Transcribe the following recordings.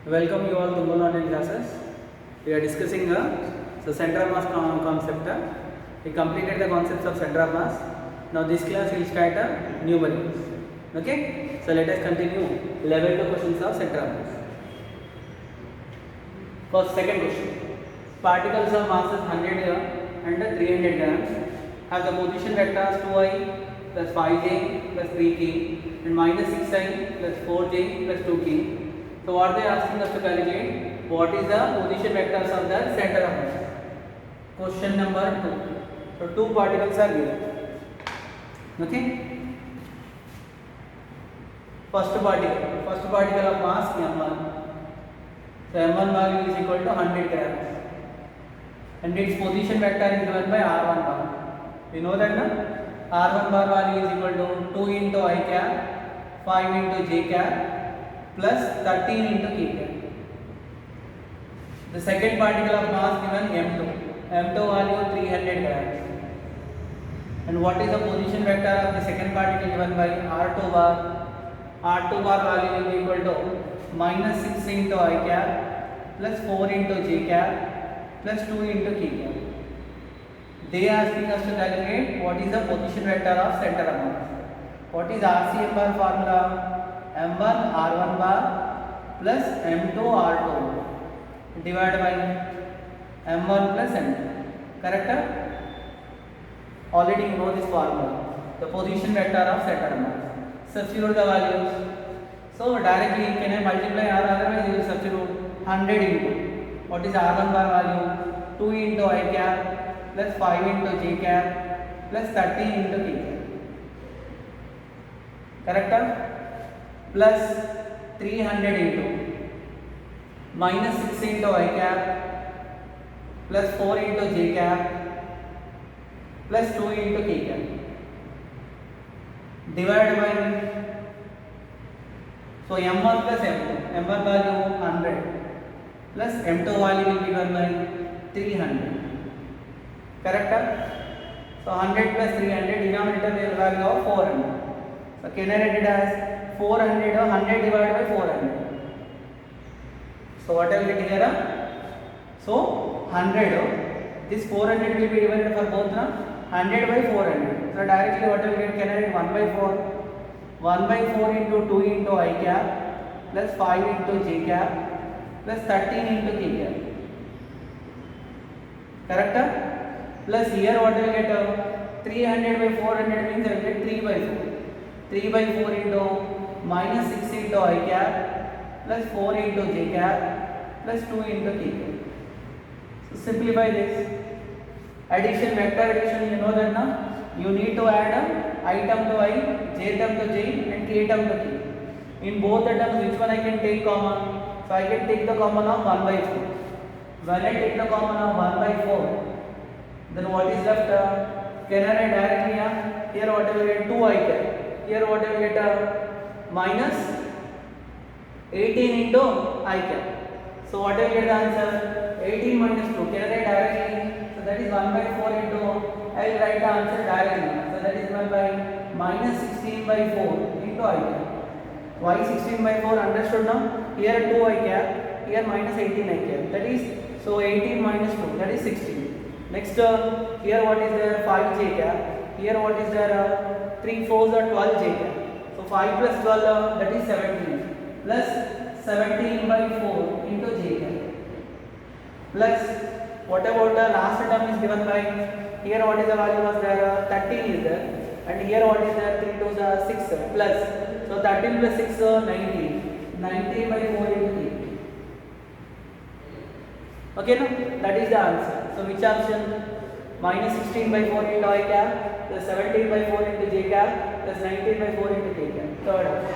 Welcome you all to Moon online classes. We are discussing the center of mass concept. We completed the concepts of center of mass. Now this class will start numerics. Okay? So let us continue level 2 questions of center of mass. First, second question. Particles of masses 100 and 300 grams have the position vectors 2i plus 5j plus 3k and minus 6i plus 4j plus 2k. So what they are asking us to calculate? What is the position vectors of the center of mass? Question number 2. So two particles are given. Okay. First particle of mass m1. So m1 value is equal to 100 grams, and its position vector is given by r1 bar. We know that r1 bar value is equal to 2 into I cap, 5 into j cap plus 13 into k cap. The second particle of mass given m2. m2 value 300 grams. And what is the position vector of the second particle given by r2 bar? r2 bar value will be equal to minus 6 into I cap plus 4 into j cap plus 2 into k cap. They are asking us to calculate what is the position vector of center of mass. What is RCM bar formula? m1 r1 bar plus m2 r2 divided by m1 plus m2. Correct? Already you know this formula. The position vector of center of mass. Substitute the values. So directly can I multiply r, otherwise you will substitute 100 into what is r1 bar value? 2 into I cap plus 5 into j cap plus 13 into k cap. Correct? Plus 300 into minus 6 into I cap plus 4 into j cap plus 2 into k cap divided by, so m1 plus m2, m1 value 100 plus m2 value will be given by 300. Correct? So 100 plus 300, denominator value of 400. So can I write it as 400 or 100 divided by 400? So what I will get here? So 100, this 400 will be divided for both 100 by 400. So directly what I will get? Can I write 1 by 4? 1 by 4 into 2 into I cap plus 5 into j cap plus 13 into k cap. Correct? Plus here what I will get? 300 by 400 means I will get 3 by 4. 3 by 4 into minus 6 into I cap plus 4 into j cap plus 2 into k cap. So simplify this. Addition, vector addition, you know that now. You need to add I term to I, j term to j and k term to k. In both the terms, which one I can take common? So I can take the common of 1 by 4. When I take the common of 1 by 4, then what is left? Can I write directly? Here what I will get? 2 I cap. Here what I will get? Minus 18 into I cap. So what I will get the answer? 18 minus 2. Can I write directly? So that is 1 by 4 into, I will write the answer directly. So that is 1 by minus 16 by 4 into I cap. Why 16 by 4? Understood now? Here 2 I cap, here minus 18 I cap. That is, so 18 minus 2, that is 16. Next, here what is there? 5 j cap. Here what is there? 3 4s are 12 j cap. So 5 plus 12, that is 17. Plus 17 by 4 into j cap. Plus, what about the last term is given by, here what is the value was there? 13 is there. And here what is there? 3 2s are 6 plus. So 13 plus 6, 19. 19 by 4 into k. Okay, no? That is the answer. So which option? Minus 16 by 4 into I cap plus 17 by 4 into j cap plus 19 by 4 into k cap. Third option.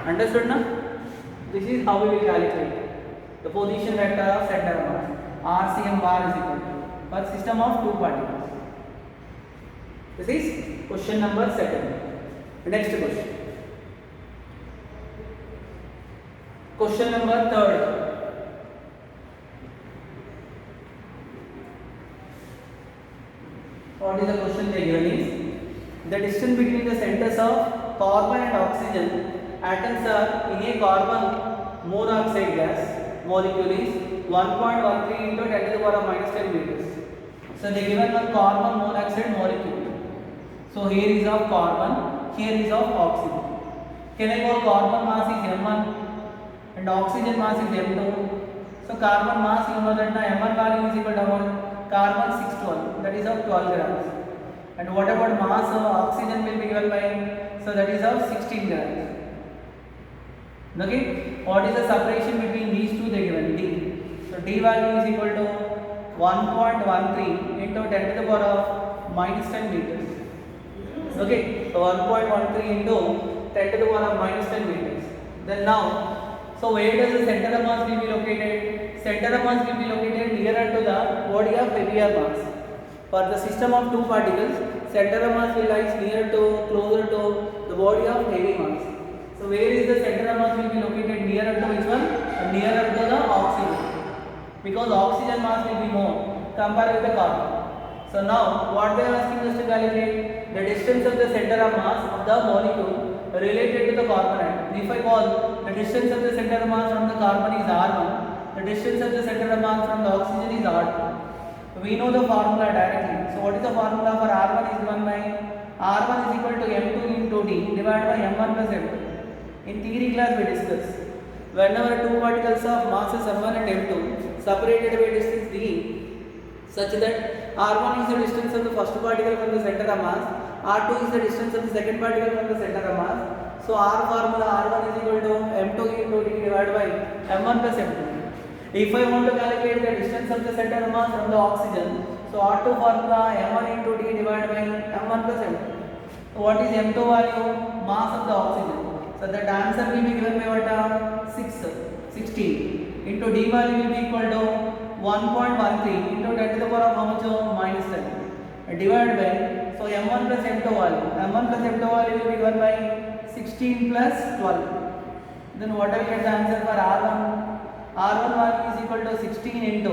Understood now? This is how we will calculate the position vector of center of mass. RCM bar is equal to for system of two particles. This is question number 2. Next question. Question number 3. What is the question they given is, the distance between the centers of carbon and oxygen atoms are in a carbon monoxide gas molecule is 1.13 into 10 to the power of minus 10 meters. So they given one carbon monoxide molecule. So here is of carbon, here is of oxygen. Can I call carbon mass is m1 and oxygen mass is m2? So carbon mass you know that m1 value is equal to what? Carbon 612, that is of 12 grams. And what about mass of oxygen will be given by? So that is of 16 grams. Okay, what is the separation between these two? They given D. So D value is equal to 1.13 into 10 to the power of minus 10 meters. Okay, so 1.13 into 10 to the power of minus 10 meters. Then now, so where does the center of mass will be located? Center of mass will be located nearer to the body of heavier mass. For the system of two particles, center of mass will lie closer to the body of heavy mass. So where is the center of mass will be located? Nearer to which one? Nearer to the oxygen. Because oxygen mass will be more compared with the carbon. So now what they are asking us to calculate? The distance of the center of mass of the molecule related to the carbon atom. If I call the distance of the center of mass from the carbon is r1, the distance of the center of mass from the oxygen is r2. We know the formula directly. So what is the formula for r1 is given by r1 is equal to m2 into d divided by m1 plus m2. In theory class we discussed whenever two particles of masses m1 and m2 separated by distance d such that r1 is the distance of the first particle from the center of mass, r2 is the distance of the second particle from the center of mass. So r formula r1 is equal to m2 into d divided by m1 plus m2. If I want to calculate the distance of the center of mass from the oxygen, so r2 formula m1 into d divided by m1 plus m2. So what is m2 value? Mass of the oxygen. So that answer will be given by what? 16 into d value will be equal to 1.13 into 10 to the power of how much? Minus 10 divided by, so m1 plus m2 value. m1 plus m2 value will be given by 16 plus 12. Then what I will get the answer for r1? r1 value is equal to 16 into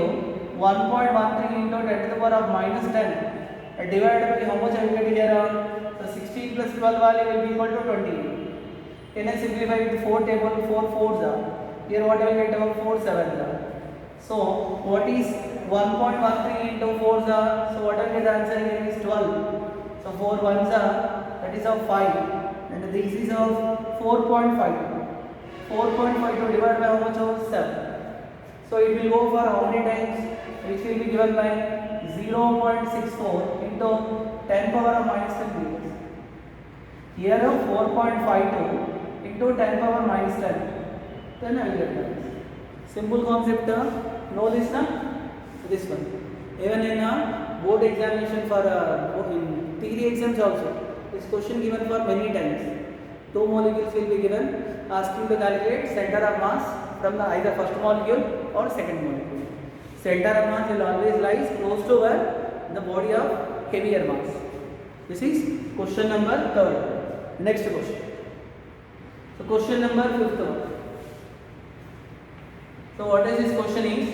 1.13 into 10 to the power of minus 10 divided by how much I will get here? So 16 plus 12 value will be equal to 28. Can I simplify with 4 table? 4 4s are. Here what I will get? 4 7s are. So what is 1.13 into 4s are? So what I will get the answer here is 12. So 4 1s are, that is of 5 and this is of 4.5. 4.52 divided by how much? 7. So it will go for how many times? Which will be given by 0.64 into 10 power of minus 10 meters. Here 4.52 into 10 power minus 10. Then I will get that. Simple concept. Know this now? This one. Even in board examination for in theory exams also, this question given for many times. Two molecules will be given, asking to calculate center of mass from the either first molecule or second molecule. Center of mass will always lies close to where the body of heavier mass. This is question number 3. Next question. So question number 5th one. So what is this question is?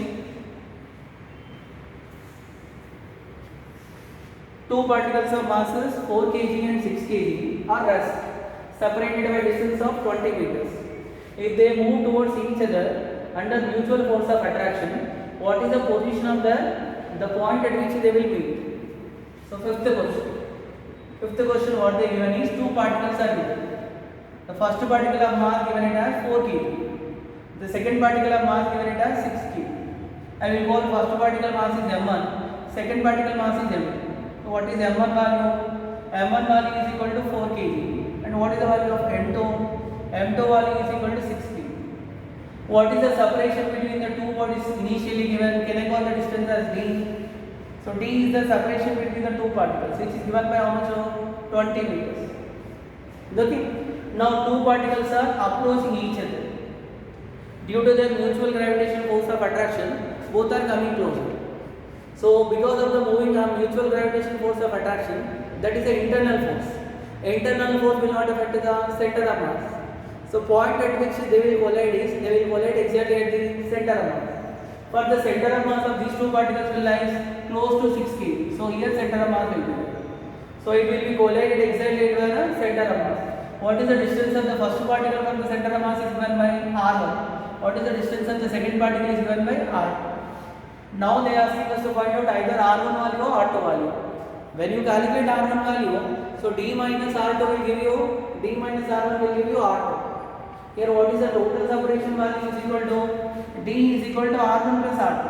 Two particles of masses 4 kg and 6 kg are rest separated by distance of 20 meters. If they move towards each other under mutual force of attraction, what is the position of the point at which they will meet? So fifth question what they given is two particles are given. The first particle of mass given it as 4 kg. The second particle of mass given it as 6 kg. I will call first particle mass is m1, second particle mass is m2. So what is m1 value? m1 value is equal to 4 kg. And what is the value of m2? m2 value is equal to 6 kg. What is the separation between the two bodies initially given? Can I call the distance as d? So d is the separation between the two particles, which is given by how much? 20 meters. Okay. Now two particles are approaching each other. Due to their mutual gravitational force of attraction, both are coming closer. So because of the moving mutual gravitational force of attraction, that is the internal force. Internal force will not affect the center of mass. So point at which they will collide exactly at the center of mass. For the center of mass of these two particles will lie close to 6 kg. So here center of mass will be there. So it will be collided exactly at the center of mass. What is the distance of the first particle from the center of mass is given by r1. what is the distance of the second particle is given by r2. Now they are asking us to find out either r1 value or r2 value. When you calculate r1 value, so d minus r2 will give you d minus r1 will give you r2. Here what is the total separation value is equal to d is equal to r1 plus r2.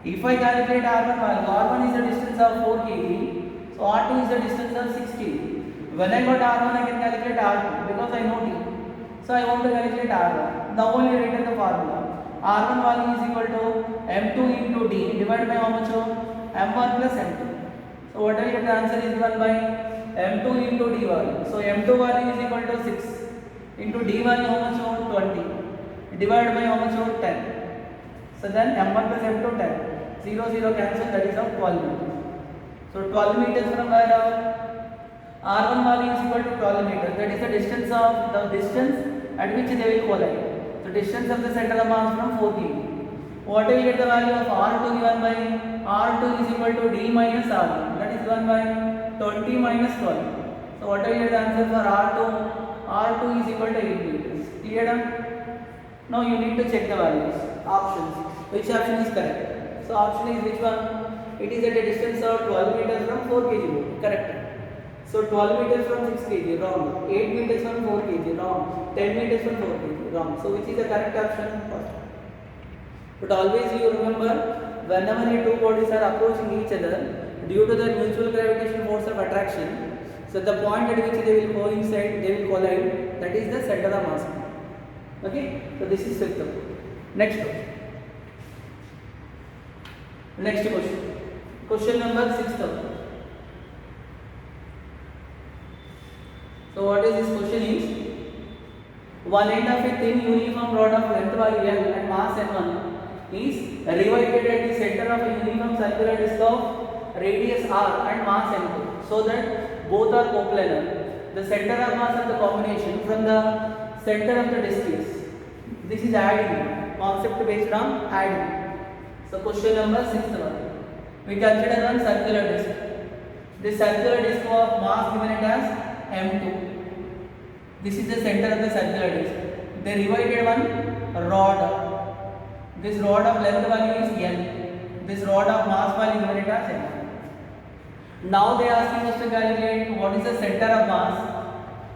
If I calculate r1 value, r1 is the distance of 4 kg, so r2 is the distance of 6 kg. When I got r1, I can calculate r2 because I know d. So I want to calculate r1. Now only written the formula. R1 value is equal to m2 into d divided by how much? M1 plus m2. So what I get the answer is given by m2 into d value. So m2 value is equal to 6 into d value how much? 20 divided by how much? 10. So then m1 plus m2 10. 0 0 cancel, that is of 12 meters. So 12 meters from where r1 value is equal to 12 meters. That is the distance at which they will collide. So distance of the center of mass from 4 kg. What will get the value of r2 given by r2 is equal to d minus r1. That is given by 20 minus 12. So what will get the answer for r2? R2 is equal to 8 meters. Clear done? Now you need to check the values. Options. Which option is correct? So option is which one? It is at a distance of 12 meters from 4 kg. Correct. So 12 meters from 6 kg, wrong. 8 meters from 4 kg, wrong. 10 meters from 4 kg, wrong. So which is the correct option? First. But always you remember, whenever the two bodies are approaching each other, due to the mutual gravitational force of attraction, so the point at which they will coincide, they will collide, that is the center of mass. Okay? So this is fifth one. Next one. Next question. Question number 6th. So what is this question is, one end of a thin uniform rod of length value L and mass n1 is riveted at the center of a uniform circular disc of radius r and mass n2, so that both are coplanar. The center of mass of the combination from the center of the disc is. This is adding, concept based on adding. So question number 6th one. We consider one circular disc. This circular disc of mass given it as m2. This is the center of the circular disc. They divided one rod. This rod of length value is L. This rod of mass value given it as M. Now they are asking us to calculate what is the center of mass,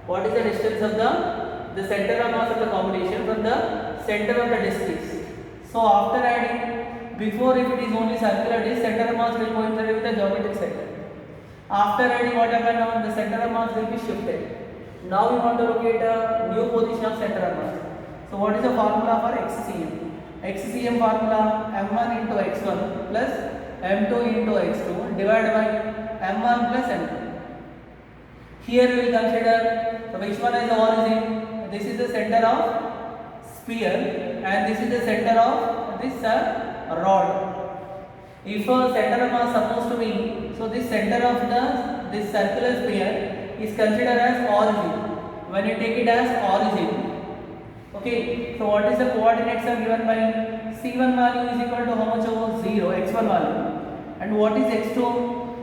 what is the distance of the center of mass of the combination from the center of the disc is. So after adding, before if it is only circular disc, center of mass will coincide with the geometric center. After adding what happened now, the center of mass will be shifted. Now we want to locate a new position of center of mass. So what is the formula for XCM? XCM formula m1 into x1 plus m2 into x2 divided by m1 plus m2. Here we will consider which one is the origin. This is the center of sphere and this is the center of this rod. If a center of mass supposed to be, so this center of this circular sphere is considered as origin. When you take it as origin, okay, so what is the coordinates are given by c1 value is equal to how much over 0, x1 value. And what is x2?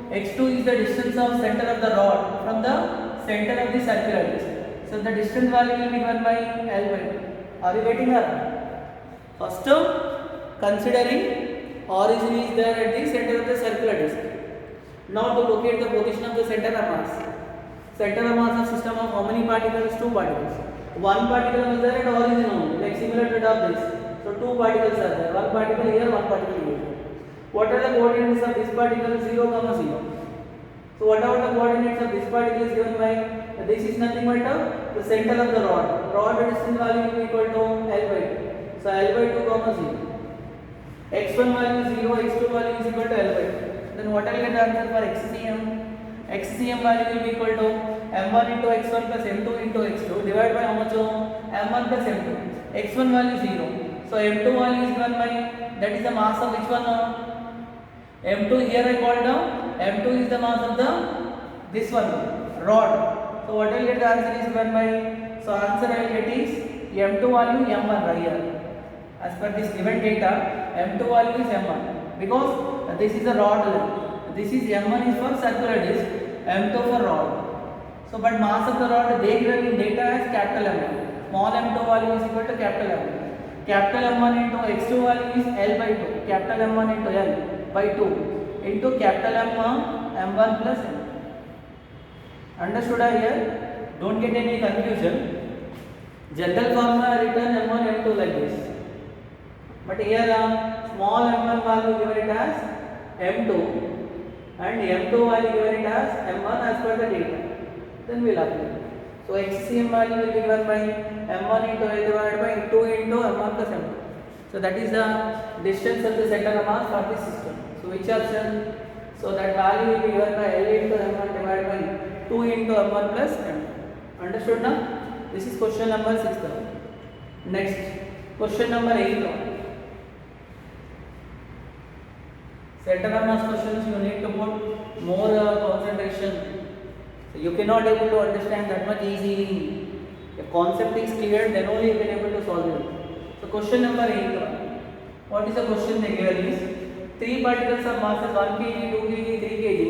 x2 is the distance of center of the rod from the center of the circular disc. So the distance value will be given by L by 2. Are you getting her? First considering origin is there at the center of the circular disc. Now to locate the position of the center of mass. Center of mass of system of how many particles? 2 particles. One particle is there at origin only, like similar to this. So 2 particles are there. One particle here, one particle here. What are the coordinates of this particle? 0, 0. So what are the coordinates of this particle is given by, this is nothing but the center of the rod. Rod distance value will be equal to L by 2. So L by 2, 0. x1 value is 0, x2 value is equal to L by 2. Then what will get the answer for XCM? XCM value will be equal to m1 into x1 plus m2 into x2 divided by how much? m1 plus m2. x1 value 0. So m2 value is given by, that is the mass of which one? m2 here I called down. m2 is the mass of this one, rod. So what will get the answer is given by, so answer I will get is m2 value m1 right here. As per this given data, m2 value is m1 because this is the rod length. This is m1 is for circular disc, m2 for rod. So but mass of the rod they given in data as capital M1. Small m2 value is equal to capital M1. capital M1 into x2 value is L by 2, capital M1 into L by 2 into capital M1 plus L. Understood here? Don't get any confusion. General formula written M1 M2 like this, but here small m1 value given it as m2 and m2 value given it as m1 as per the data. Then we'll apply. So HCM value will be given by m1 into L divided by 2 into m1 plus m2. So that is the distance of the center of mass for this system. So which option? So that value will be given by L into m1 divided by 2 into m1 plus m2. Understood now? This is question number 6. Next, question number 8. Center of mass questions you need to put more concentration. So you cannot able to understand that much easily. If concept is clear, then only you can able to solve it. So question number 8. What is the question they given is 3 particles of masses 1 kg, 2 kg, 3 kg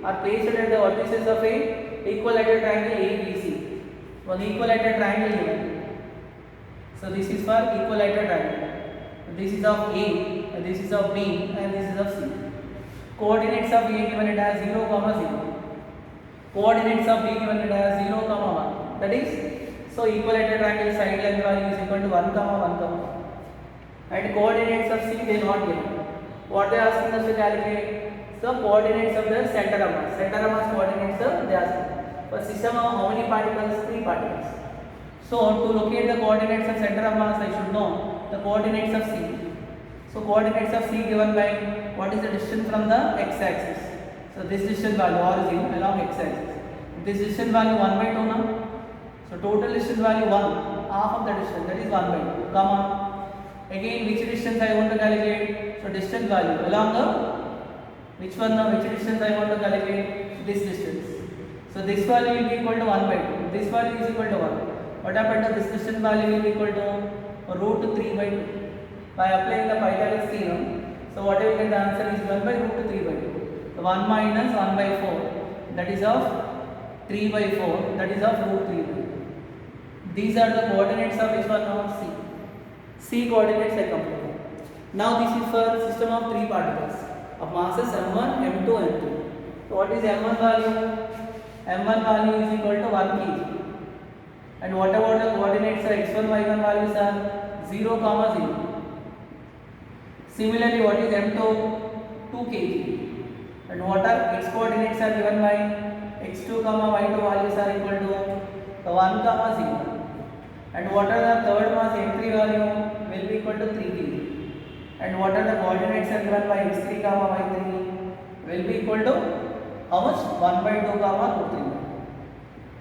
are placed at the vertices of a equilateral triangle ABC. One equilateral triangle given. So this is for equilateral triangle. This is of A, this is of B, and this is of C. Coordinates of A given it as 0, 0. Coordinates of B given it as 0, 1. That is, so equilateral triangle side length value is equal to 1, 1. And coordinates of C they not given. What they are asking us to calculate? So coordinates of the center of mass. Center of mass coordinates they are asking. For system of how many particles? 3 particles. So to locate the coordinates of center of mass, I should know the coordinates of C. So coordinates of C given by what is the distance from the x-axis. So this distance value origin along x-axis. This distance value 1 by 2 now. So total distance value 1, half of the distance, that is 1 by 2. Come on. Again, which distance I want to calculate? So distance value along the which one now? Which distance I want to calculate? This distance. So this value will be equal to 1 by 2. This value is equal to 1. What happened to this distance value will be equal to root 3 by 2. By applying the Pythagoras theorem, so what we get the answer is 1 by root 3 by 2. So 1 minus 1 by 4, that is of 3 by 4, that is of root 3 by 2. These are the coordinates of which one now? C. C coordinates I complete. Now this is for system of 3 particles of masses m1, m2, m3. So what is m1 value? m1 value is equal to 1 kg. And what about the coordinates of x1, y1 values are 0, 0. Similarly, what is m2? 2 kg. And what are its coordinates are given by x2, y2 values are equal to 1, 0. And what are the third mass m3 value will be equal to 3 kg. And what are the coordinates are given by x3, y3 will be equal to how much? 1 by 2, root 3.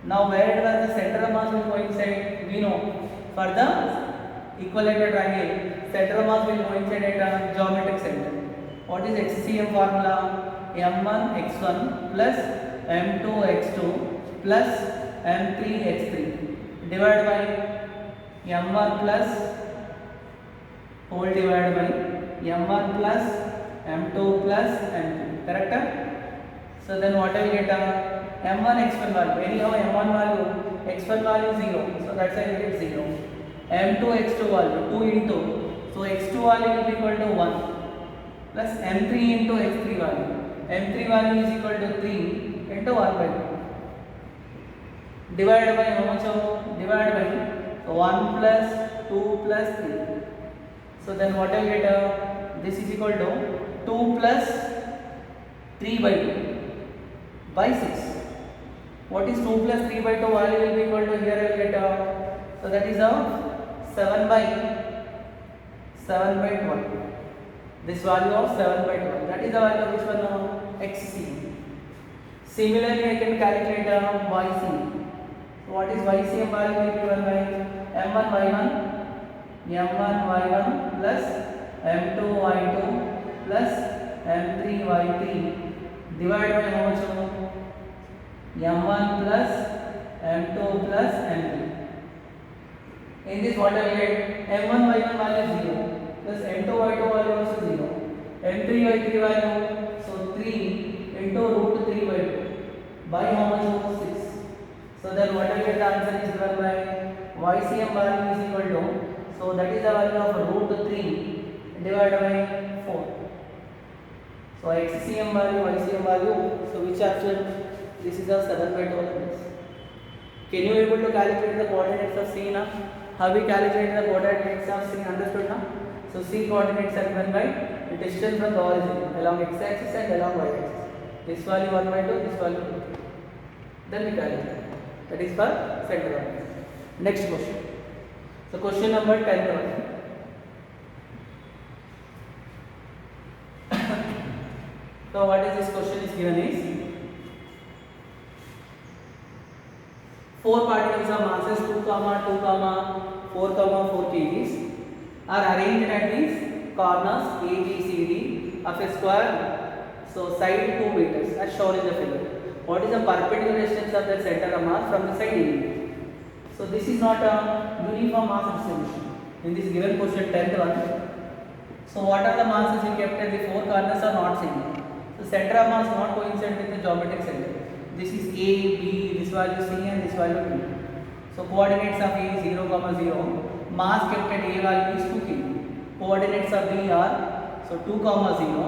Now where does the center of mass will coincide? We know for the equilateral triangle, center of mass will coincide at a geometric center. What is HCM formula? m1 x1 plus m2 x2 plus m3 x3 divided by m1 plus whole divided by m1 plus m2 plus m3. Correct? So then what I will get m1 x1 value. Anyhow m1 value x1 value 0. So that's why I get 0. m2 x2 value 2 into. So x2 value will be equal to 1 plus m3 into x3 value. m3 value is equal to 3 into 1 by 2. Divided by how much of? Divided by 1 plus 2 plus 3. So then what I get? This is equal to 2 plus 3 by 2 by 6. What is 2 plus 3 by 2 value will be equal to here I will get so that is 7 by 12. This value of 7 by 12. That is the value of which one now? XC. Similarly, I can calculate YC. So what is YCM value will be given by M1 Y1 plus M2 Y2 plus M3 Y3 divided by how much? M1 plus M2 plus M3. In this what I will get? M1 Y1 value 0 plus M2 Y2 value also 0. M3 Y3 value, so 3 into root 3 by 2 by how much? 6. So then what I get the answer is given by YCM value is equal to, So that is the value of root 3 divided by 4. So XCM value, YCM value, so which option? This is the 7/12. Can you able to calculate the coordinates of C now? How we calculate the coordinates of C? Understood now? So C coordinates are given by the distance from the origin along x-axis and along y-axis. This value 1/2, this value 2. Then we calculate. That is for center of mass. Next question. So question number 10. So what is this question is given is 4 particles of masses 2, 2, 4, 4 kgs are arranged at these corners A, B, C, D of a square. So side 2 meters as shown in the figure. What is the perpendicular distance of the center of mass from the side A? So this is not a uniform mass distribution. In this given question 10th one. So what are the masses you kept at the 4 corners are not same. So center of mass not coincident with the geometric center. This is A, B, this value C and this value B. So coordinates of A is 0, 0. Mass kept at A value is 2 kg. Coordinates of B are so 2, 0.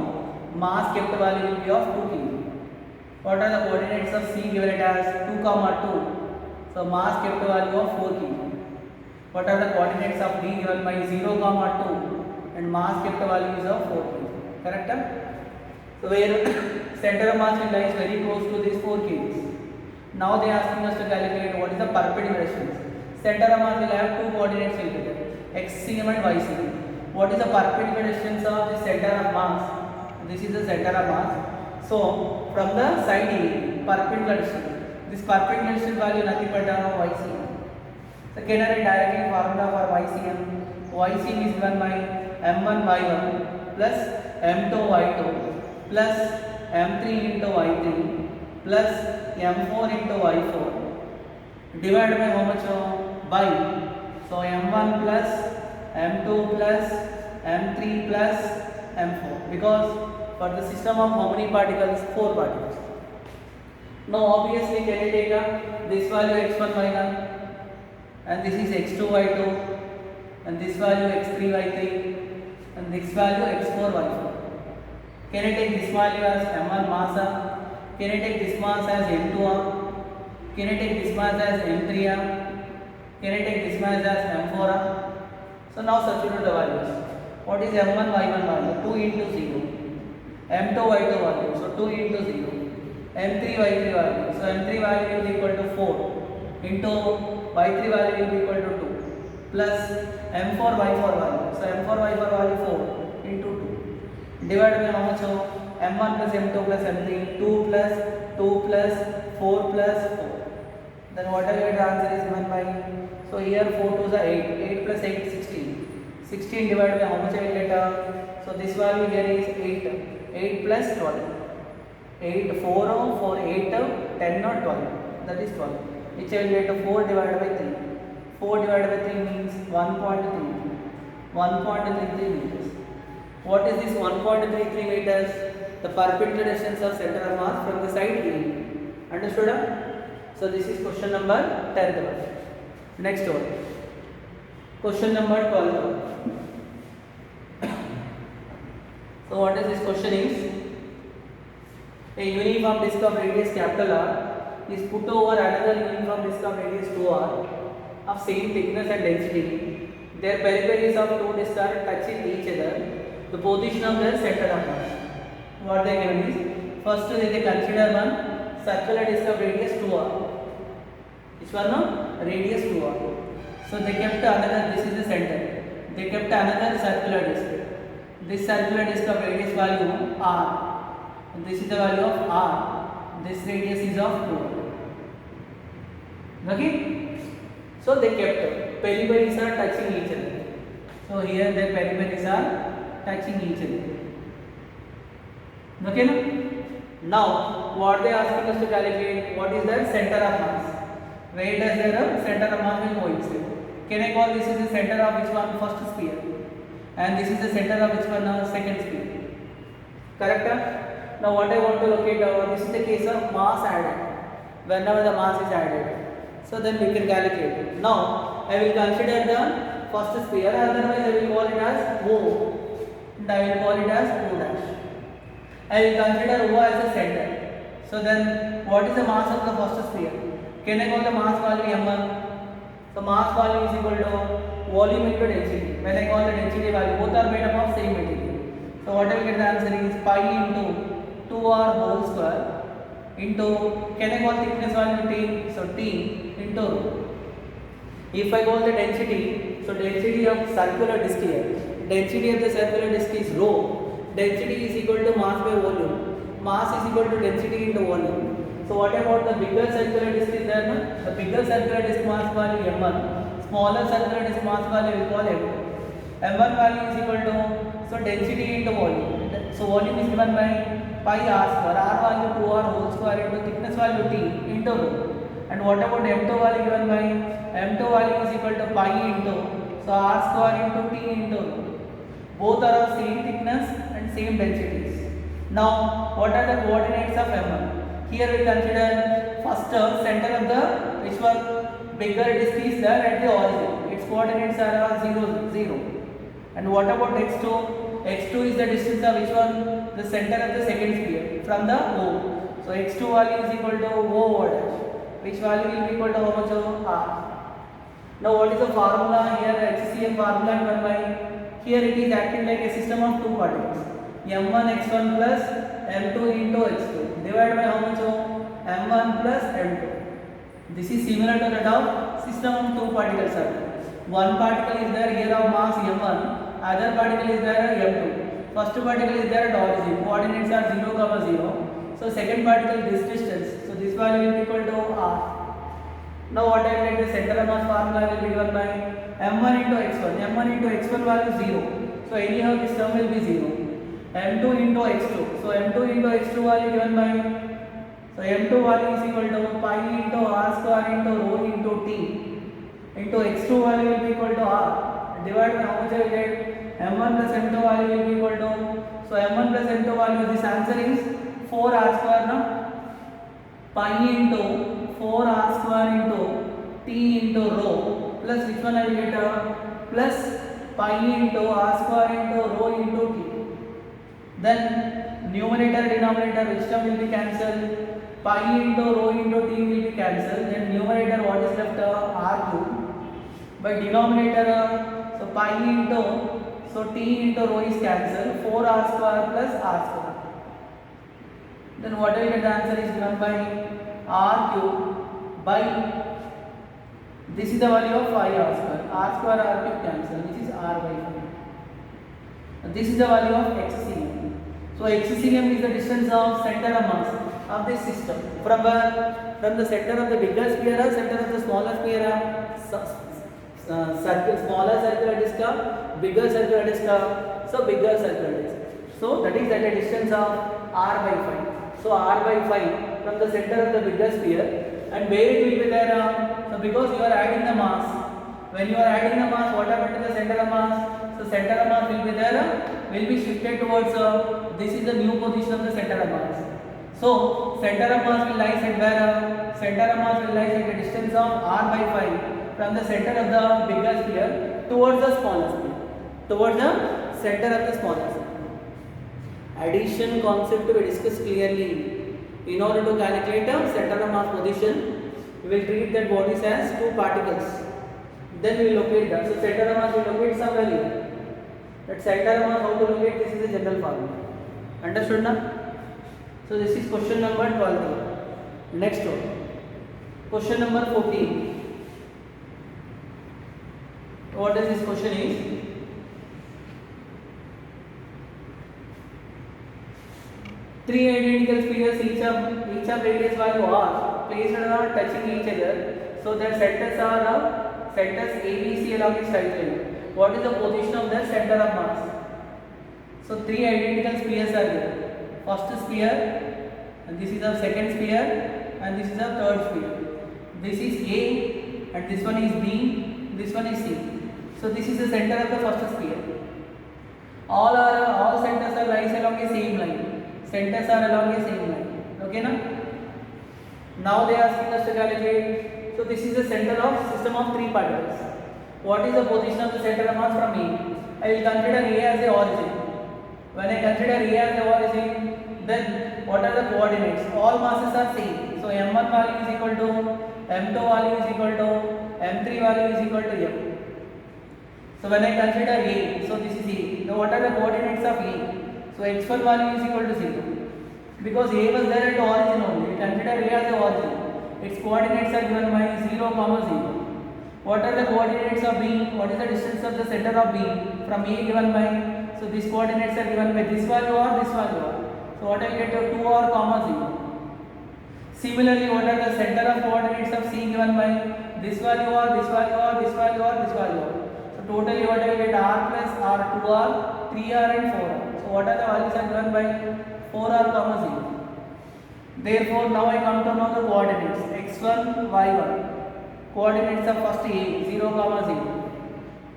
Mass kept value will be of 2 kg. What are the coordinates of C given it as 2, 2. So mass kept value of 4 kg. What are the coordinates of D given by 0, 2 and mass kept value is of 4 kg. Correct? So where center of mass will lies very close to these 4 kgs. Now they are asking us to calculate what is the perpendicular distance. Center of mass will have 2 coordinates will be there, XCM and YCM. What is the perpendicular distance of the center of mass? This is the center of mass. So from the side A, perpendicular distance. This perpendicular distance value nothing but YCM. So can I write directly formula for YCM? YCM is given by M1 Y1 plus M2 Y2 plus M3 into Y3 plus M4 into Y4 divided by how much? By. So M1 plus M2 plus M3 plus M4, because for the system of how many particles? 4 particles. Now obviously can you take this value x1 y1 and this is x2 y2 and this value x3 y3 and this value x4 y4. Can I take this value as m1 mass? Can I take this mass as m2? Can I take this mass as m3? Can I take this mass as m4? So now substitute the values. What is m1 y1 value? 2 into 0. m2 y2 value, so 2 into 0. m3 y3 value, so m3 value will be equal to 4 into y3 value will be equal to 2 plus m4 y4 value, so m4 y4 value 4 into 2 divided by how much? m1 plus m2 plus m3, 2 plus 2 plus 4 plus 4. Then whatever the answer is given by, so here 4 2s are 8, 8 plus 8 16. 16 divided by how much I will get? So this value here is 8, 8 plus 12. 8, 4, 4, 8, 10 or 12, that is 12, which I will get 4 divided by 3. 4 divided by 3 means 1.33, 1.33 meters. What is this 1.33 meters? The perpendicular distance of center of mass from the side A. Understood? So this is question number 10. Next one. Question number 12. So what is this question is? A uniform disc of radius capital R is put over another uniform disc of radius 2r of same thickness and density. Their peripheries of two discs are touching each other. The position of the center of mass. What they given is, first they consider one circular disc of radius 2r. Which one? No? Radius 2r. So they kept another, this is the center. They kept another circular disc. This circular disc of radius value r. This is the value of r. This radius is of 2r. Okay? So they kept perimeters are touching each other. So here their perimeters are touching each other. Okay? Now what they asking us to calculate? What is the center of mass? Where does their center of mass will coincide? Can I call this is the center of which one? First sphere. And this is the center of which one? Second sphere. Correct? Now what I want to locate, this is the case of mass added. Whenever the mass is added. So then we can calculate it. Now I will consider the first sphere, otherwise I will call it as O and I will call it as O dash. I will consider O as a center. So then what is the mass of the first sphere? Can I call the mass value m1? So mass value is equal to volume into density. When I call the density value, both are made up of same material. So what I will get the answer is pi into 2r whole square into, can I call thickness value T? So T into rho. If I call the density, so density of circular disc here, density of the circular disc is rho. Density is equal to mass by volume. Mass is equal to density into volume. So what about the bigger circular disc is there? No? The bigger circular disc mass value m1. Smaller circular disc mass value we call m2. m1 value is equal to, so density into volume. So volume is given by pi r square. R value 2r whole square into thickness value T into rho. And what about m2 value given by, m2 value is equal to pi into, so r square into T into rho. Both are of same thickness and same densities. Now what are the coordinates of m1? Here we consider first center of the, which one bigger disc is there at the origin. Its coordinates are 0, 0. And what about x2? x2 is the distance of which one? The center of the second sphere from the O. So x2 value is equal to O dash, which value will be equal to how much of r. Now what is the formula here? HCM formula given by, here it is acting like a system of two particles. m1 x1 plus m2 into x2 divided by how much of m1 plus m2. This is similar to that of system of two particles. One particle is there here of mass m1, other particle is there m2. First particle is there at origin, coordinates are 0, 0. So second particle this distance, so this value will be equal to r. Now what I will get, the center of mass formula will be given by m1 into x1. m1 into x1 value 0. So anyhow this term will be 0. m2 into x2. So m2 into x2 value given by, so m2 value is equal to pi into r square into rho into T into x2 value will be equal to r. Divided by how much I will get, m1 plus m2 value will be equal to, so m1 plus m2 value, this answer is 4r square now. Pi into 4r square into T into rho plus which one I will get, plus pi into r square into rho into T. Then numerator denominator which term will be cancelled? Pi into rho into T will be cancelled. Then numerator what is left? R cube. By denominator, so pi into, so T into rho is cancelled. 4r square plus r square. Then what I will get, the answer is given by r cube by, this is the value of 5r square. R square r cube cancelled, which is r by 5. This is the value of HCM. So HCM is the distance of center of mass of this system. From where? From the center of the bigger sphere or center of the smaller sphere? Smaller circular disc, bigger circular disc, so bigger circular disc. So that is at a distance of r by 5. So r by 5 from the center of the bigger sphere, and where it will be there? So because you are adding the mass, when you are adding the mass, what happened to the center of mass? So center of mass will be there, will be shifted towards, this is the new position of the center of mass. So center of mass will lie at where? Center of mass will lie at a distance of r by 5 from the center of the bigger sphere towards the smaller sphere, towards the center of the smaller sphere. Addition concept to be discussed clearly. In order to calculate a center of mass position, we will treat that bodies as two particles. Then we will locate that. So center of mass will locate somewhere here. That center of mass, how to locate, this is a general formula. Understood now? So this is question number 12. Next one. Question number 14. What is this question is? Three identical spheres, each of radius value r, placed touching each other, so their centers are centers ABC along its right line. What is the position of the center of mass? So three identical spheres are there. First sphere, and this is the second sphere, and this is the third sphere. This is A, and this one is B, this one is C. So this is the center of the first sphere. All centers are lies along a same line. Centers are along a same line. Okay na? Now they are asking us to calculate. So this is the center of system of three particles. What is the position of the center of mass from A? I will consider A as the origin. When I consider A as the origin, then what are the coordinates? All masses are same. So m1 value is equal to m2 value is equal to m3 value is equal to m. So when I consider A, so this is A. Now what are the coordinates of A? So x1 value is equal to 0. Because A was there at the origin only. We consider A as the origin. Its coordinates are given by 0, 0. What are the coordinates of B? What is the distance of the center of B from A given by? So these coordinates are given by this value or this value. So what I will get 2 or 0. Similarly, what are the center of coordinates of C given by this value or this value or this value or this value? So totally what I will get R plus R, 2R, 3R and 4R. So what are the values are given by 4R, 0. Therefore now I come to know the coordinates x1, y1. Coordinates of first A 0, 0.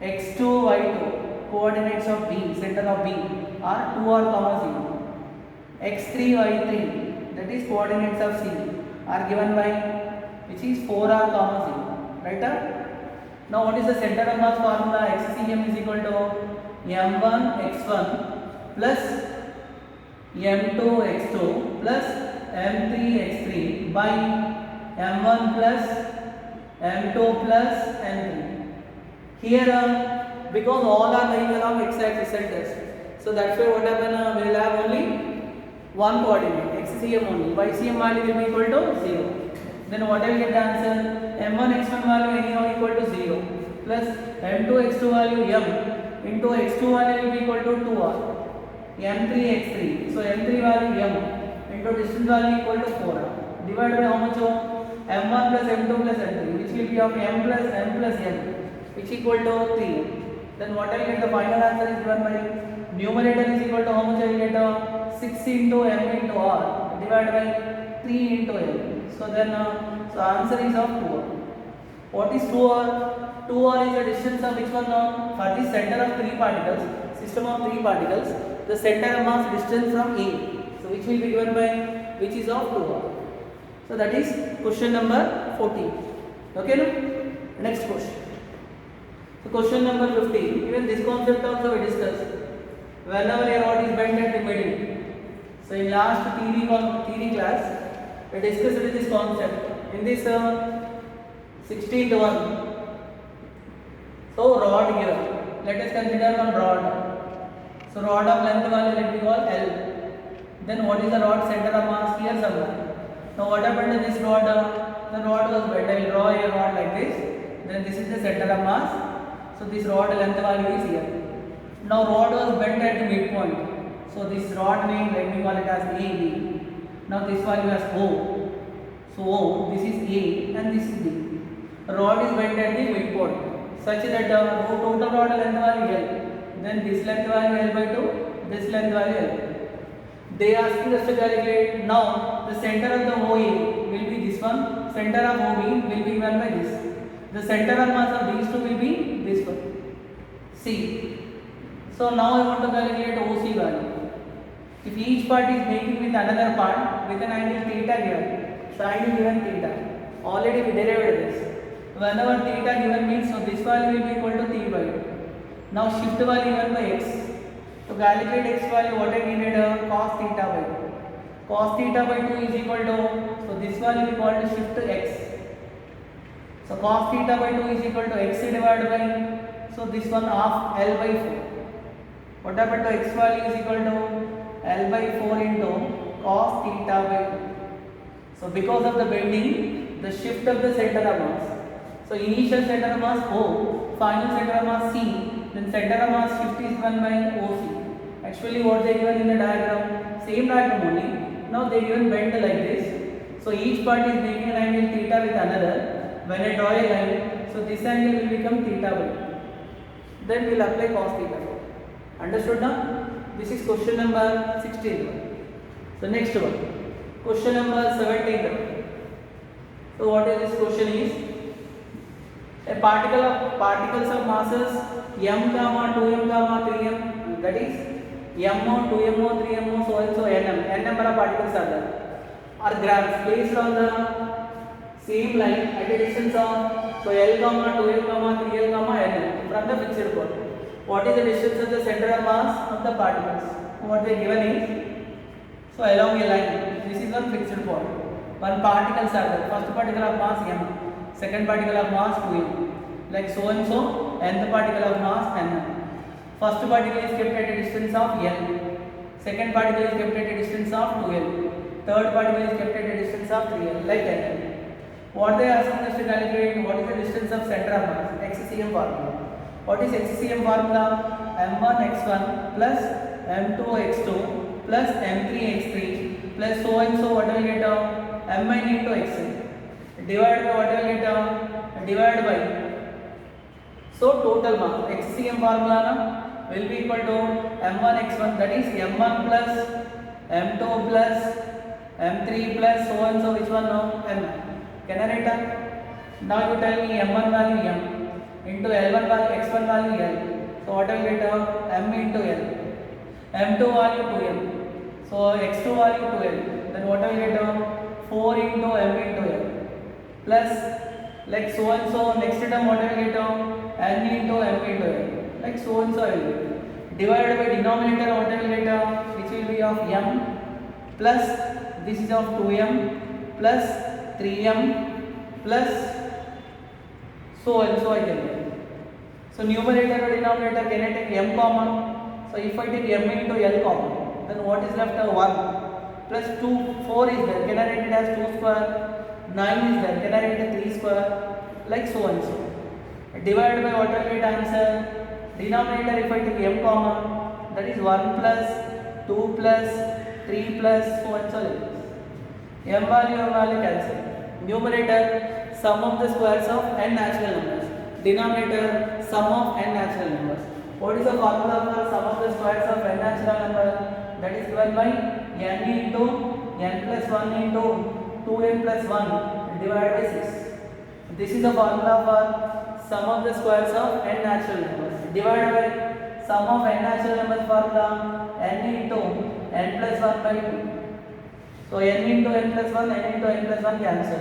x2, y2. Coordinates of B, center of B are 2R, 0. x3, y3. That is coordinates of C are given by which is 4R, 0. Right? Now what is the center of mass formula? XCM is equal to m1 x1 plus m2 x2 plus m3 x3 by m1 plus m2 plus m3. Here because all are lying along x-axis centers, so that's why what happen, we will have only one coordinate xcm only. ycm value will be equal to 0. Then what I will get the answer? m1 x1 value anyhow equal to 0 plus m2 x2 value m into x2 value will be equal to 2r m3 x3. So m3 value m into distance value equal to 4r divided by how much? m1 plus m2 plus m3, which will be of m plus m which equal to 3. Then what I will get the final answer is given by numerator is equal to how much I will get 6 into m into r divided by 3 into m. So then so answer is of 2r. What is 2r? 2r is the distance of which one now? For the center of 3 particles, system of 3 particles, the center of mass distance from A. So which will be given by which is of 2r. So that is question number 14. Okay, no? Next question. So question number 15. Even this concept also we discussed. Whenever a rod is bent at the middle. So in last theory class, we discussed this concept. In this 16th one. So rod here. Let us consider one rod. So rod of length value let me call L. Then what is the rod center of mass? Here somewhere. Now what happened to this rod? The rod was bent. I will draw a rod like this. Then this is the center of mass. So this rod length value is here. Now rod was bent at the midpoint. So this rod name let me call it as AB. Now this value as O. So O, this is A and this is B. Rod is bent at the midpoint such that the total rod length value L. Then this length value L by 2, this length value L. They asked us to calculate. Now the center of the OA will be this one, center of OB will be given by this. The center of mass of these two will be this one, C. So now I want to calculate OC value. If each part is making with another part with an angle theta given, so angle given theta, already we derived this. Whenever theta given means, so this value will be equal to T by 2. Now shift value given by x. To calculate x value, what I needed cos theta by 2. Cos theta by 2 is equal to, so this value we call to shift to x. So cos theta by 2 is equal to x divided by, so this one half L by 4. What happened to x value is equal to L by 4 into cos theta by 2. So because of the bending, the shift of the center of mass. So initial center of mass O, final center of mass C, then center of mass shift is given by OC. Actually what they given in the diagram, same diagram only. Now they given bend like this. So each part is making an angle theta with another. When I draw a line, so this angle will become theta by 2. Then we will apply cos theta. Understood now? This is question number 16. So next one, question number 17. So what is this question is? A particles of masses m, 2m, 3m, that is m0, 2m0, 3m0, so and so n number of particles are there, are grams placed on the same line at a distance of So L comma 2L comma 3L comma L from the fixed point. What is the distance of the center of mass of the particles? What they given is, so along a line, this is one fixed point. One particles are there. First particle of mass m, second particle of mass 2m, like so and so. Nth particle of mass n. First particle is kept at a distance of L. Second particle is kept at a distance of 2L. Third particle is kept at a distance of 3L, like that. What they are asking us to calculate, what is the distance of center of mass? XCM formula. What is XCM formula? M1 x1 plus M2 x2 plus M3 x3 plus so and so, what will get Mn into xn. Divided by what will get divided by. So total mass XCM formula will be equal to M1 x1, that is M1 plus M2 plus M3 plus so and so, which one now? M. Can I write down? Now you tell me M1 value M into L1 value x1 value L. So what I will get M into L. M2 value 2M. So x2 value 2L. Then what I will get 4 into M into L. Plus like so and so, next term what I will get N into M into L. Like so and so I will get. Divided by denominator what I will get, which will be of M plus this is of 2M plus 3M plus so and so I can get. So numerator or denominator, can I take M common? So if I take M into L common, then what is left? 1 plus 2, 4 is there. Can I write it as 2 square? 9 is there. Can I write it 3 square? Like so and so. Divided by what will get answer? Denominator if I take M common, that is 1 plus 2 plus 3 plus so and so like this. M value cancel. Numerator, sum of the squares of n natural numbers. Denominator, sum of n natural numbers. What is the formula for sum of the squares of n natural number? That is given by n into n plus 1 into 2n plus 1 divided by 6. This is the formula for sum of the squares of n natural numbers. Divided by sum of n natural numbers formula, n into n plus 1 by 2. So n into n plus 1, n into n plus 1 cancel.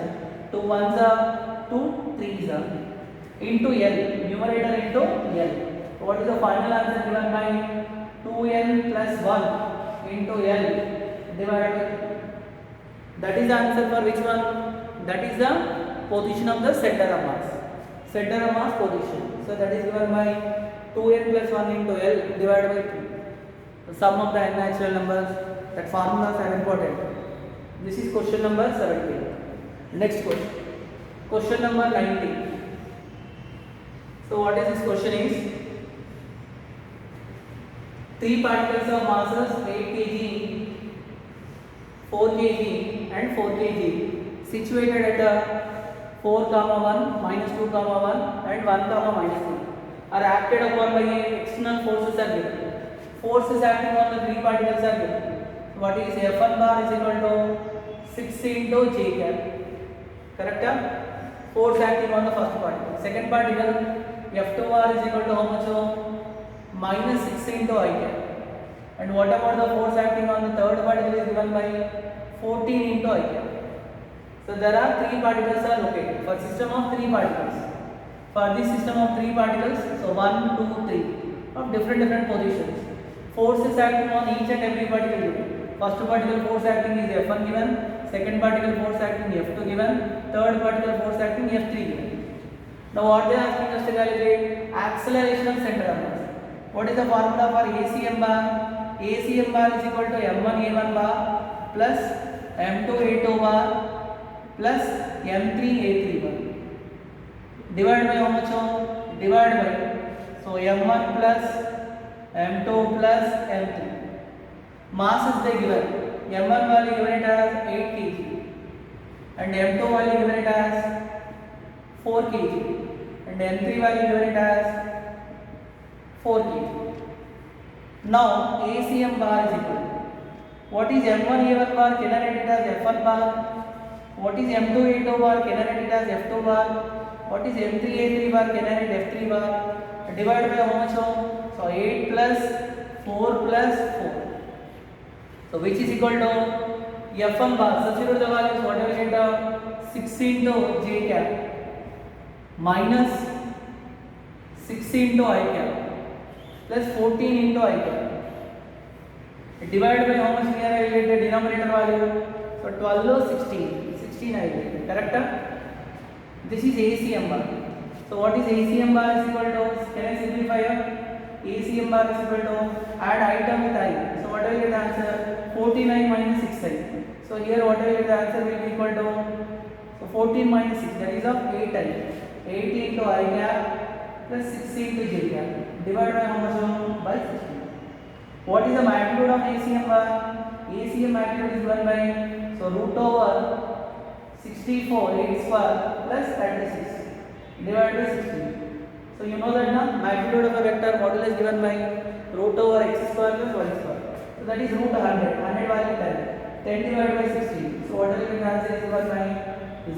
2 1s are 2, 3s are. Into L, numerator into L. So what is the final answer given by 2n plus 1 into L divided by 2. That is the answer for which one? That is the position of the center of mass. Center of mass position. So that is given by 2n plus 1 into L divided by 2. The sum of the n natural numbers. That formulas are important. This is question number 17. Next question. Question number 19. So what is this question is? 3 particles of masses 8 kg, 4 kg and 4 kg situated at 4, 1, minus 2, 1 and 1, minus 3 are acted upon by external forces are given. Forces acting on the 3 particles are given. What is F1 bar is equal to 6 into J cap. Correct? Force acting on the first particle. Second particle F2 bar is equal to how much? Minus 6 into I cap. And what about the force acting on the third particle is given by 14 into I cap. So there are 3 particles are located. For system of 3 particles. For this system of 3 particles, so 1, 2, 3 of different positions. Forces acting on each and every particle given. First particle force acting is F1 given, second particle force acting F2 given, third particle force acting F3 given. Now what they are asking us to calculate? Acceleration of center of mass. What is the formula for ACM bar? ACM bar is equal to M1 A1 bar plus M2 A2 bar plus M3 A3 bar. Divided by how much? Divided by, so M1 plus M2 plus M3. Mass is they given. M1 value given it as 8 kg and M2 value given it as 4 kg and M3 value given it as 4 kg. Now ACM bar is equal. What is M1 A1 bar? Can I write it as F1 bar? What is M2 A2 bar? Can I write it as F2 bar? What is M3 A3 bar? Can I write F3 bar? Divided by how much? So 8 plus 4 plus 4. So which is equal to F1 bar. Substitute the values. What will get? 6 into J cap minus 6 into I cap plus 14 into I cap. Divided by how much here I will get the denominator value? So 12, 16. 16 I will get. Correct? This is ACM bar. So what is ACM bar is equal to, can I simplify here? ACM bar is equal to, add I term with I. So what I will get the answer? 49 minus 6i. So here what I will get the answer will be equal to, so 14 minus 6, that is of 8i. 8 into I cap plus 6 into j cap. Divided by how much? By 16. What is the magnitude of ACM bar? ACM magnitude is given by, so root over 64 8 square plus 36 divided by 16. So you know that now magnitude of a vector module is given by root over x square plus y square. So that is root 100. 100 value 10. 10 divided by 16. So what will be the answer is given by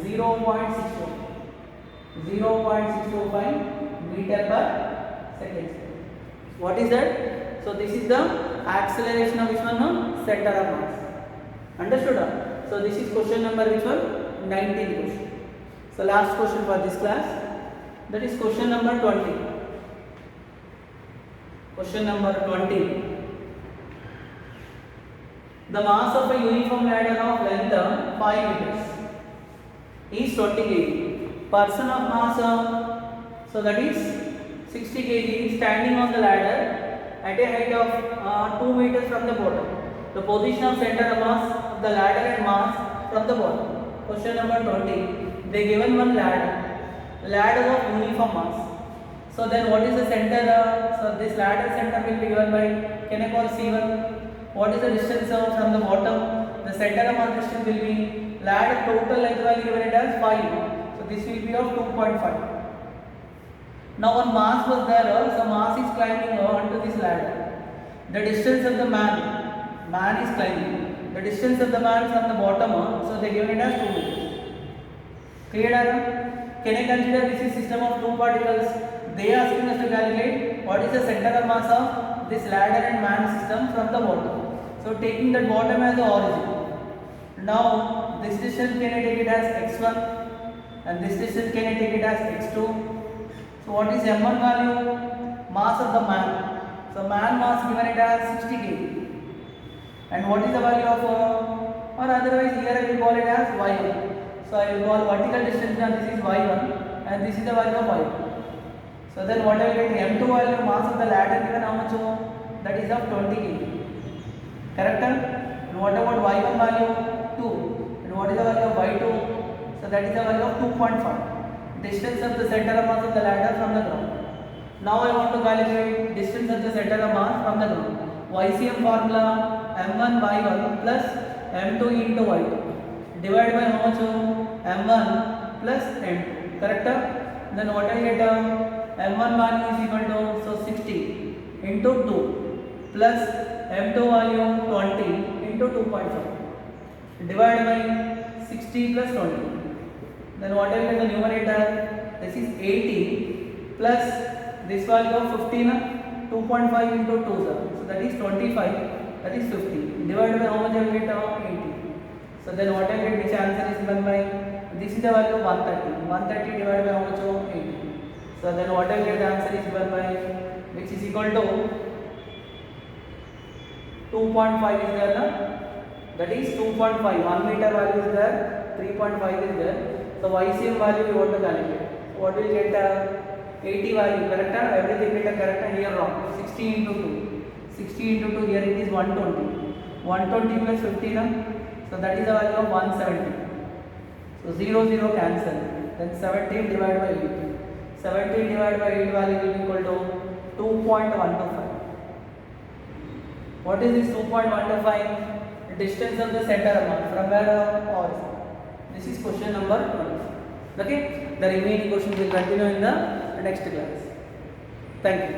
0.625 meter per second. What is that? So this is the acceleration of which one? No? Center of mass. Understood? So this is question number which one? 19th question. So last question for this class. That is question number 20. Question number 20. The mass of a uniform ladder of length 5 meters is 20 kg. Person of mass, so that is 60 kg standing on the ladder at a height of 2 meters from the bottom. The position of center of mass of the ladder and mass from the bottom. Question number 20. They given one ladder of uniform mass. So then what is the center? So this ladder center will be given by, can I call C1? What is the distance from the bottom? The center of mass distance will be, ladder total length value given it as 5. So this will be of 2.5. Now one mass was there, so mass is climbing onto this ladder. The distance of the man is climbing. The distance of the man from the bottom, so they given it as 2 meters. Clear? Can I consider this is system of two particles? They are asking us to calculate what is the center of mass of this ladder and man system from the bottom. So taking the bottom as the origin. Now this distance can I take it as x1 and this distance can I take it as x2. So what is m1 value? Mass of the man. So man mass given it as 60 kg. And what is the value of, or otherwise here I will call it as y1. So I will call vertical distance, and this is y1 and this is the value of y2. So then what I will get, m2 value mass of the ladder given how much? That is of 20 kg. Correct? And what about y1 value? 2. And what is the value of y2? So that is the value of 2.5. Distance of the center of mass of the ladder from the ground. Now I want to calculate distance of the center of mass from the ground. YCM formula, m1 by 1 plus m2 into y2 divided by how much? m1 plus m2. Correct? Then what I get? m1 value is equal to, so 60 into 2 plus m2 value 20 into 2.5 divided by 60 plus 20. Then what I get the numerator? This is 80 plus this value of 15, 2.5 into 2, so that is 25, that is 50. Divided by how much I will get? 80. So then what I get, which answer is given by, this is the value of 130. 130 divided by how much? 80. So then what I will get, the answer is given by, which is equal to 2.5 is there, na? That is 2.5. 1 meter value is there, 3.5 is there. So YCM value you want to calculate. So what will you get? 80 value, correct? Everything get correct, here wrong. 60 into 2. 60 into 2, here it is 120. 120 plus 15, so that is the value of 170. So 0, 0 cancel. Then 17 divided by 8. 17 divided by 8 value will be equal to 2.125. What is this 2.125? The distance of the center of mass from where origin. This is question number 12. Okay? The remaining questions will continue in the next class. Thank you.